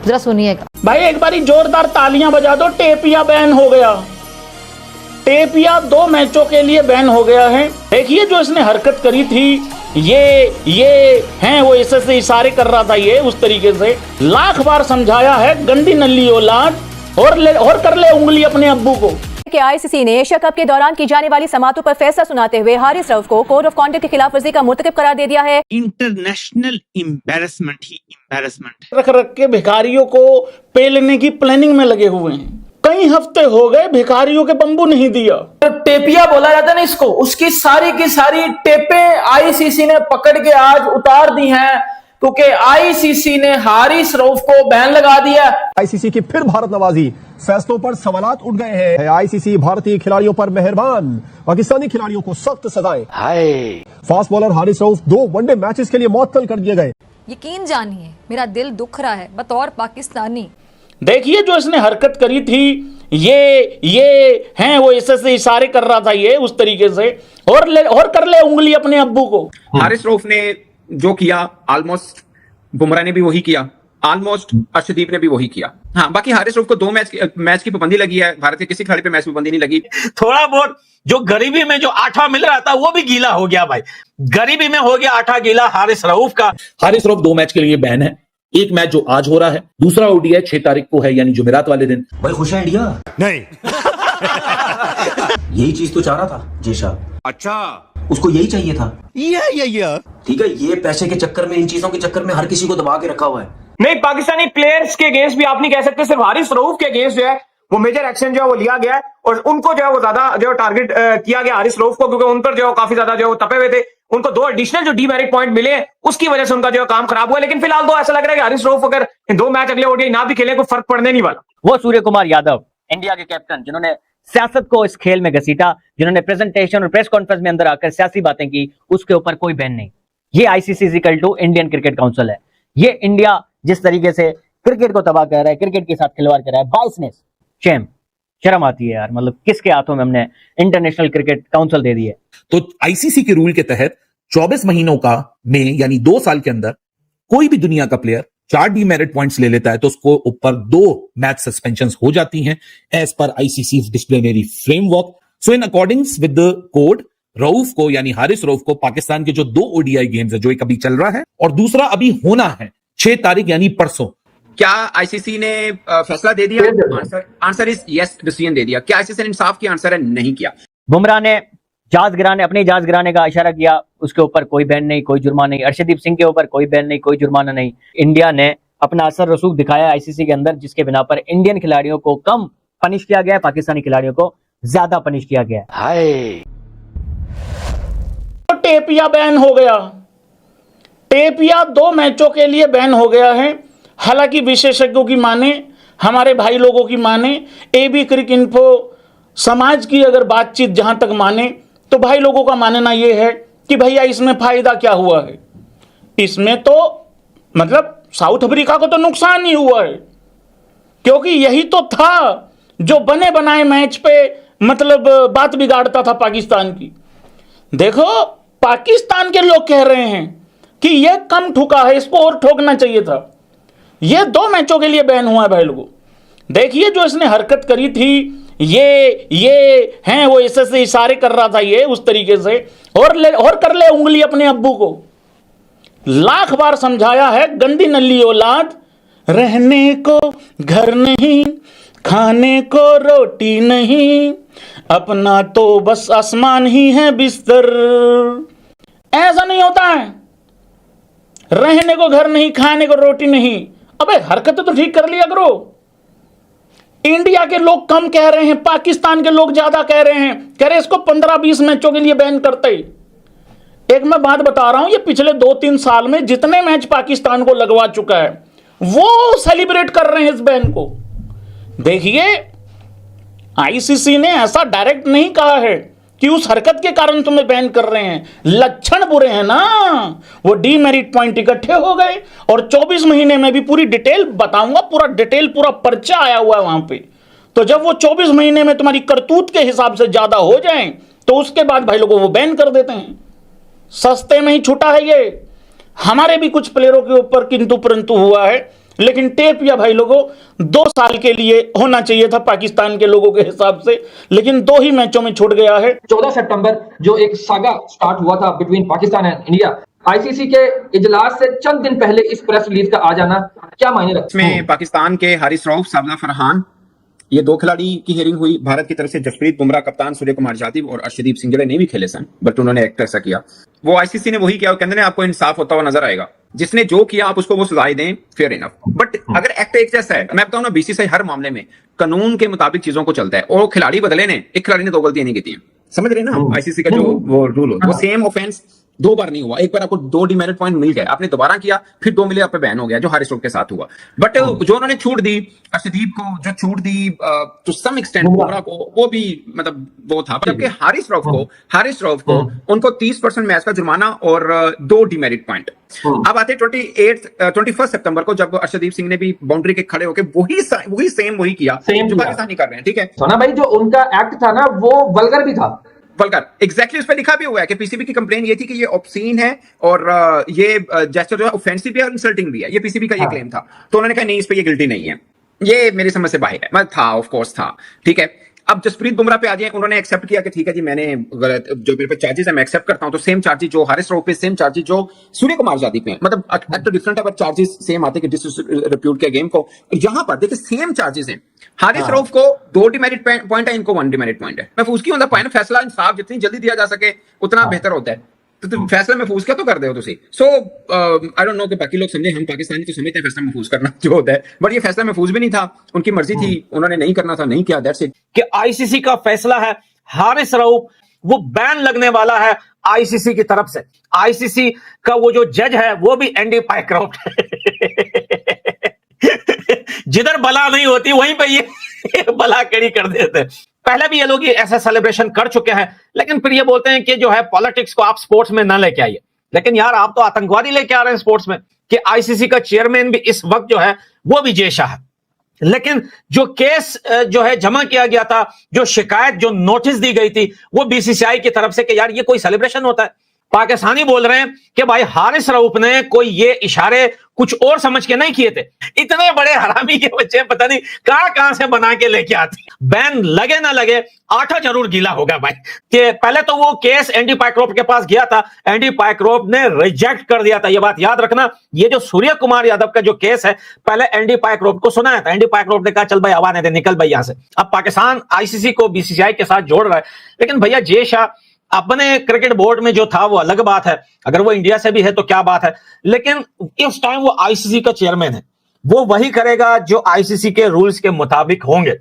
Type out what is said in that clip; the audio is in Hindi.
जरा सुनिएगा। भाई एक बारी जोरदार तालियां बजा दो। टेपिया बैन हो गया। टेपिया 2 मैचों के लिए बैन हो गया है। देखिए जो इसने हरकत करी थी, ये हैं वो ऐसे इशारे कर रहा था, ये उस तरीके से लाख बार समझाया है, गंदी नल्ली औलाद, और कर ले उंगली अपने अब्बू को। कि आईसीसी ने एशिया कप के दौरान की जाने वाली समातों पर फैसला सुनाते हुए हारिस रऊफ को कोड ऑफ कॉन्डक्ट की खिलाफवर्जी का मुर्तकिब करार दे दिया है। इंटरनेशनल एम्बैरेसमेंट ही एम्बैरेसमेंट। रख के भिखारियों को पेलने की प्लानिंग में लगे हुए हैं। कई हफ्ते हो गए भिखारियों के बंबू नहीं दिया। तो टेपिया बोला जाता है ना इसको, उसकी सारी की सारी टेपे आईसीसी ने पकड़ के आज उतार दी हैं, क्योंकि आईसीसी ने हारिस रऊफ को बैन लगा दिया। आईसीसी की फिर भारत नवाजी, फैसलों पर सवालात उठ गए हैं। आईसीसी भारतीय खिलाड़ियों पर मेहरबान, पाकिस्तानी खिलाड़ियों को सख्त सजाएं। Fast bowler Haris Rauf 2 one day matches के लिए मुअत्तल कर दिए गए। यकीन जानिए मेरा दिल दुख रहा है बतौर पाकिस्तानी। देखिए जो इसने हरकत करी थी, ये हैं वो ऐसे इशारे कर रहा था, ये उस तरीके से, और कर ले उंगली अपने अब्बू को। हारिस रऊफ ने जो किया ऑलमोस्ट बुमराह ने भी वही किया, ऑलमोस्ट अर्शदीप ने भी वही किया। हाँ, बाकी हारिस रऊफ को 2 मैच की पाबंदी लगी है। भारत के किसी खिलाड़ी पे मैच की पाबंदी नहीं लगी। थोड़ा बहुत जो गरीबी में जो आटा मिल रहा था वो भी गीला हो गया भाई, गरीबी में हो गया आटा गीला हारिस रऊफ का। हारिस रऊफ 2 मैच के लिए बैन है। एक मैच जो आज हो रहा है, दूसरा ओडीआई 6 तारीख को है, यानी जुमेरात वाले दिन। भाई खुश है इंडिया? नहीं। यही चीज तो चाह रहा था जेशा। अच्छा, उसको यही चाहिए था। या ठीक है, ये पैसे के चक्कर में, इन चीजों के चक्कर में हर किसी को दबा के रखा हुआ है। नहीं, पाकिस्तानी प्लेयर्स के अगेंस्ट भी आप नहीं कह सकते, सिर्फ हारिस रऊफ के अगेंस्ट जो है वो मेजर एक्शन जो है वो लिया गया है, और उनको जो है वो ज्यादा जो टारगेट किया गया हारिस रऊफ को, क्योंकि उन पर जो है काफी ज्यादा जो है वो तपे हुए थे। उनको 2 एडिशनल जो डीमेरिट पॉइंट मिले, उसकी वजह से उनका जो काम खराब हुआ। लेकिन फिलहाल तो ऐसा लग रहा है कि हारिस रऊफ अगर 2 मैच अगले ओडीआई ना भी खेले, कोई फर्क पड़ने नहीं वाला। वो सूर्य कुमार यादव, इंडिया के कैप्टन, जिन्होंने सियासत को इस खेल में घसीटा, जिन्होंने प्रेजेंटेशन और प्रेस कॉन्फ्रेंस में अंदर आकर सियासी बातें की, उसके ऊपर कोई बैन नहीं। ये ICC equal to Indian cricket council है। ये इंडिया जिस तरीके से क्रिकेट को तबाह कर रहा है, क्रिकेट के साथ खिलवाड़ कर रहा है, बाइसनेस, शेम, शर्म आती है यार। मतलब किसके हाथों में हमने इंटरनेशनल क्रिकेट काउंसिल दे दी है। तो आईसीसी के रूल के तहत 24 महीनों का में, यानी 2 साल के अंदर कोई भी दुनिया का प्लेयर 4 डीमेरिट पॉइंट्स ले लेता है तो उसको ऊपर 2 मैच सस्पेंशंस हो जाती हैं as per ICC disciplinary framework. So in accordings with the code, Rauf को यानी हारिस रऊफ को पाकिस्तान के जो 2 ओडीआई गेम्स है, जो एक अभी चल रहा है और दूसरा अभी होना है 6 तारीख यानी परसों। क्या आईसीसी ने फैसला दे दिया? आंसर इज यस, डिसीजन दे दिया। क्या आईसीसी ने इंसाफ किया? आंसर है नहीं किया। बुमराह ने अपनी जहाज गिराने का इशारा किया, उसके ऊपर कोई बैन नहीं, कोई जुर्माना नहीं। अर्शदीप सिंह के ऊपर कोई बैन नहीं, कोई जुर्माना नहीं। इंडिया ने अपना असर रसूख दिखाया आईसीसी के अंदर, जिसके बिना पर इंडियन खिलाड़ियों को कम पनिश किया गया है, पाकिस्तानी खिलाड़ियों को ज्यादा पनिश किया गया है। टेपिया बैन हो गया। टेपिया 2 मैचों के लिए बैन हो गया है। हालांकि विशेषज्ञों की माने, हमारे भाई लोगों की माने, एबी क्रिक इन्फो समाज की अगर बातचीत जहां तक माने, तो भाई लोगों का मानना यह है कि भैया इसमें फायदा क्या हुआ है? इसमें तो मतलब साउथ अफ्रीका को तो नुकसान ही हुआ है, क्योंकि यही तो था जो बने बनाए मैच पे मतलब बात बिगाड़ता था पाकिस्तान की। देखो, पाकिस्तान के लोग कह रहे हैं कि यह कम ठुका है, इसको और ठोकना चाहिए था। यह 2 मैचों के लिए बैन हुआ है भाई लोगों। देखिए जो इसने हरकत करी थी, ये हैं वो ऐसे इशारे कर रहा था, ये उस तरीके से, और कर ले उंगली अपने अब्बू को। लाख बार समझाया है, गंदी नल्ली औलाद, रहने को घर नहीं, खाने को रोटी नहीं, अपना तो बस आसमान ही है बिस्तर। ऐसा नहीं होता है, रहने को घर नहीं, खाने को रोटी नहीं। अबे हरकतें तो ठीक कर लिया करो। इंडिया के लोग कम कह रहे हैं, पाकिस्तान के लोग ज्यादा कह रहे हैं, कह रहे इसको 15-20 मैचों के लिए बैन करते। एक मैं बात बता रहा हूं, ये पिछले 2-3 साल में जितने मैच पाकिस्तान को लगवा चुका है वो सेलिब्रेट कर रहे हैं इस बैन को। देखिए, आईसीसी ने ऐसा डायरेक्ट नहीं कहा है कि उस हरकत के कारण तुम्हें बैन कर रहे हैं। लक्षण बुरे हैं ना, वो डीमेरिट पॉइंट इकट्ठे हो गए, और 24 महीने में भी पूरी डिटेल बताऊंगा, पूरा पर्चा आया हुआ है वहां पे। तो जब वो 24 महीने में तुम्हारी करतूत के हिसाब से ज्यादा हो जाए, तो उसके बाद भाई लोगों वो बैन कर देते हैं। सस्ते में ही छूटा है ये। हमारे भी कुछ प्लेयरों के ऊपर किंतु परंतु हुआ है, लेकिन टेप या भाई लोगों 2 साल के लिए होना चाहिए था पाकिस्तान के लोगों के हिसाब से, लेकिन 2 ही मैचों में छूट गया है। 14 सितंबर जो एक सागा स्टार्ट हुआ था between Pakistan and India, ICC के इजलास से चंद दिन पहले इस प्रेस रिलीज का आ जाना क्या मायने रखता है? इसमें पाकिस्तान के हारिस रऊफ, साबला फरहान, ये 2 खिलाड़ी की हियरिंग हुई। भारत की तरफ से जसप्रीत बुमराह कप्तान, सूर्य कुमार यादव और अर्शदीप सिंह नहीं भी खेले सन, बट उन्होंने एक्ट ऐसा किया। वो आईसीसी ने वही किया, कहते हैं आपको इंसाफ होता हुआ नजर आएगा, जिसने जो किया आप उसको वो सजाएं दें, फेयर इनफ। बट अगर एक्ट एक जैसा है, मैं बताऊं ना, बीसीसीआई हर मामले में कानून के मुताबिक चीजों को चलता है, और खिलाड़ी बदले ने, एक खिलाड़ी ने 2 गलतियां नहीं की थी, समझ रहे ना आईसीसी का जो वो रूल होता है, वो सेम ऑफेंस 2 बार नहीं हुआ। एक बार आपको 2 डिमेरिट पॉइंट मिल गए, आपने दोबारा किया, फिर 2 मिले, आप पे बैन हो गया, जो हारिस रऊफ के साथ हुआ। बट जो उन्होंने छूट दी अर्शदीप को, जो छूट दी टू सम एक्सटेंट बुमराह को, वो भी मतलब वो था। जबकि हारिस रऊफ को उनको 30% मैच का जुर्माना और 2 डिमेरिट पॉइंट। अब आते 21 सितंबर को, जब अर्शदीप सिंह ने भी बाउंड्री के खड़े होकर वही किया जो पाकिस्तानी कर रहे हैं, ठीक है सोना भाई, जो उनका एक्ट था ना वो वल्गर भी था। एग्जैक्टली उस पर लिखा भी हुआ है कि पीसीबी की कंप्लेन ये थी कि ये ऑब्सीन है और ये जेस्चर जो है ऑफेंसिव भी है और इंसल्टिंग भी है, ये पीसीबी का ये क्लेम था। तो उन्होंने कहा नहीं, इस पे ये गिल्टी नहीं है। ये मेरी समझ से बाहर है, मतलब था, ऑफ कोर्स था, ठीक है। अब जसप्रीत बुमराह पे आ जाए, उन्होंने एक्सेप्ट किया कि ठीक है जी, मैंने गलत, जो मेरे पे चार्जेस है मैं एक्सेप्ट करता हूं। तो सेम चार्जेस जो हारिस रऊफ पे, सेम चार्जेस जो सूर्य कुमार यादव पे, मतलब एक्ट डिफरेंट है बट चार्जेस सेम आते हैं कि डिसरिप्यूट के गेम को। यहां पर देखिए सेम चार्जेस हैं। हारिस रऊफ को 2 डिमेरिट पॉइंट है, इनको 1 डिमेरिट पॉइंट है। महफूज की होता है, फैसला इंसाफ जितनी जल्दी दिया जा सके उतना बेहतर होता है। तो फैसला महफूज क्या तो कर दे हो तुसी। सो आई डोंट नो कि बाकी लोग समझे, हम पाकिस्तानी तो समझते हैं फैसला महफूज करना जो होता है, बट ये फैसला महफूज भी नहीं था, उनकी मर्जी थी, उन्होंने नहीं करना था, नहीं किया, दैट्स इट। कि आईसीसी का फैसला है, हारिस रऊफ वो बैन लगने वाला है आईसीसी की तरफ से। आईसीसी का वो जो जज है वो भी एंडी पाइक्रॉफ्ट है। जिधर बला नहीं होती वहीं पे ये बला कड़ी कर देते। पहले भी ये लोग ऐसा सेलिब्रेशन कर चुके हैं, लेकिन फिर ये बोलते हैं कि जो है पॉलिटिक्स को आप स्पोर्ट्स में ना लेके आइए। लेकिन यार आप तो आतंकवादी लेके आ रहे हैं स्पोर्ट्स में, कि आईसीसी का चेयरमैन भी इस वक्त जो है वो भी जय शाह है। लेकिन जो केस जो है जमा किया गया था, जो शिकायत, जो नोटिस दी गई थी, वो बीसीसीआई की तरफ से कि यार ये कोई सेलिब्रेशन होता है। पाकिस्तानी बोल रहे हैं कि भाई हारिस रऊफ ने कोई ये इशारे कुछ और समझ के नहीं किए थे। इतने बड़े हरामी के बच्चे पता नहीं कहां से बना के लेके आते। बैन लगे ना लगे, आटा जरूर गीला होगा भाई। कि पहले तो वो केस एंडी पाइक्रॉफ्ट के पास गया था, एंडी पाइक्रॉफ्ट ने रिजेक्ट कर दिया था। ये बात याद रखना। ये जो सूर्य कुमार यादव का जो केस है, पहले एंडी पाइक्रॉफ्ट को सुनाया था, एंडी पाइक्रॉफ्ट ने कहा चल भाई आवाज दे, निकल भाई यहां से। अब पाकिस्तान आईसीसी को बीसीसीआई के साथ जोड़ रहा है, लेकिन भैया जय शाह अपने क्रिकेट बोर्ड में जो था वो अलग बात है, अगर वो इंडिया से भी है तो क्या बात है, लेकिन इस टाइम वो आईसीसी का चेयरमैन है, वो वही करेगा जो आईसीसी के रूल्स के मुताबिक होंगे।